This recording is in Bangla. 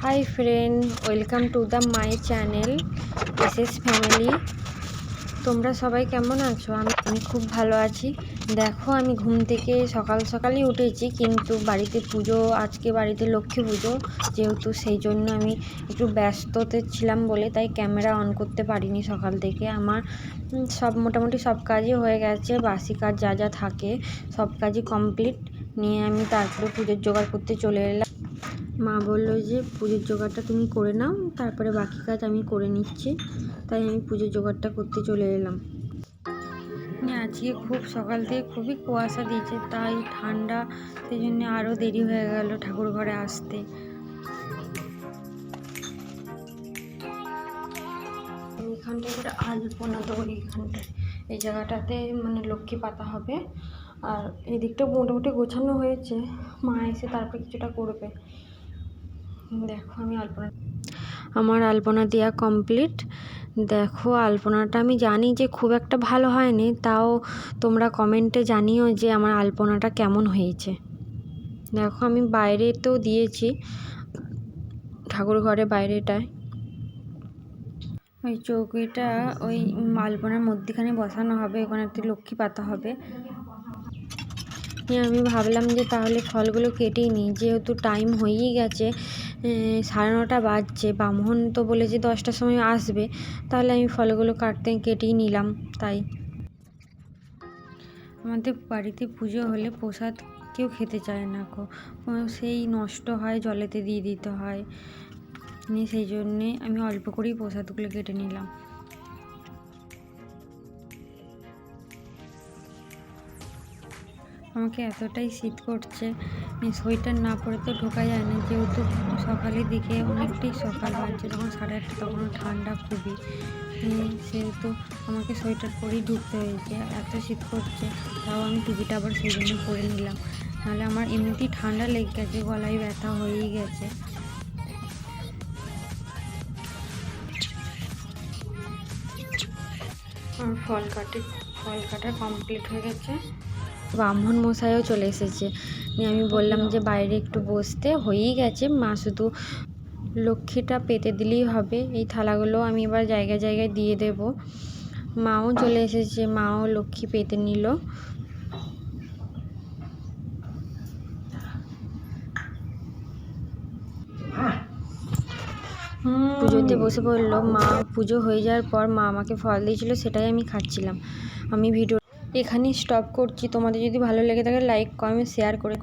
Hi friend, welcome to the my channel SS family. তোমরা সবাই কেমন আছো? আমি খুব ভালো আছি। দেখো, আমি ঘুম থেকে সকালই উঠেছি, কিন্তু বাড়িতে পুজো, আজকে বাড়িতে লক্ষ্মী পুজো যেহেতু, সেই জন্য আমি একটু ব্যস্ততে ছিলাম বলে তাই ক্যামেরা অন করতে পারিনি সকাল থেকে। আমার মোটামুটি সব কাজই হয়ে গেছে, বাসি কাজ যা যা থাকে সব কাজই কমপ্লিট নিয়ে আমি তারপরে পুজোর জোগাড় করতে চলে এলাম। মা বললো যে পুজোর জোগাড়টা তুমি করে নাও, তারপরে বাকি কাজ আমি করে নিচ্ছি। তাই আমি পুজোর জোগাড়টা করতে চলে এলাম। আজকে খুব সকাল থেকে খুবই কুয়াশা দিয়েছে, তাই ঠান্ডা, সেই জন্য আরও দেরি হয়ে গেল ঠাকুর ঘরে আসতে। এইখানটায় করে আলপনা দেবো, এইখানটায় এই জায়গাটাতে মানে লক্ষ্মী পাতা হবে। আর এই দিকটা মোটামুটি গোছানো হয়েছে, মা এসে তারপরে কিছুটা করবে। দেখো, আমার আলপনা দেওয়া কমপ্লিট। দেখো, আলপনাটা আমি জানি যে খুব একটা ভালো হয়নি, তাও তোমরা কমেন্টে জানিও যে আমার আলপনাটা কেমন হয়েছে। দেখো, আমি বাইরেতেও দিয়েছি, ঠাকুর ঘরে বাইরেটায়। ওই চৌকিটা ওই আলপনার মধ্যেখানে বসানো হবে, ওখানে একটি লক্ষ্মী পাতা হবে। আমি ভাবলাম যে তাহলে ফলগুলো কেটেই নিই, যেহেতু টাইম হয়েই গেছে, 9:30 বাজছে। ব্রাহ্মণ তো বলেছে 10টার সময় আসবে, তাহলে আমি ফলগুলো কেটেই নিলাম। তাই আমাদের বাড়িতে পুজো হলে প্রসাদ কেউ খেতে চায় না, সেই নষ্ট হয়, জলেতে দিয়ে দিতে হয়। সেই জন্যে আমি অল্প করেই প্রসাদগুলো কেটে নিলাম। আমাকে এতটাই শীত করছে, সোয়েটার না পরে তো ঢোকা যায় না, যেহেতু সকালের দিকে অনেকটাই সকাল বাজছে, তখন 8:30, তখনও ঠান্ডা খুবই, সেহেতু আমাকে সোয়েটার পরেই ঢুকতে হয়েছে। এত শীত করছে, তাও আমি টুপিটা আবার সেই জন্য পরে নিলাম, নাহলে আমার এমনিতেই ঠান্ডা লেগে গেছে, গলায় ব্যথা হয়েই গেছে। আমার ফল কাটা কমপ্লিট হয়ে গেছে। ব্রাহ্মণ মশাইও চলে এসেছে, আমি বললাম যে বাইরে একটু বসতে, হয়েই গেছে, মা শুধু লক্ষ্মীটা পেতে দিলেই হবে। এই থালাগুলো আমি এবার জায়গায় জায়গায় দিয়ে দেব। মাও চলে এসেছে, মাও লক্ষ্মী পেতে নিল। পুজোতে বসে পড়লো মা। পুজো হয়ে যাওয়ার পর মা আমাকে ফল দিয়েছিল, সেটাই আমি খাচ্ছিলাম। আমি ভিডিও এখানেই স্টপ করছি। তোমাদের যদি ভালো লেগে থাকে লাইক, কমেন্ট, শেয়ার করে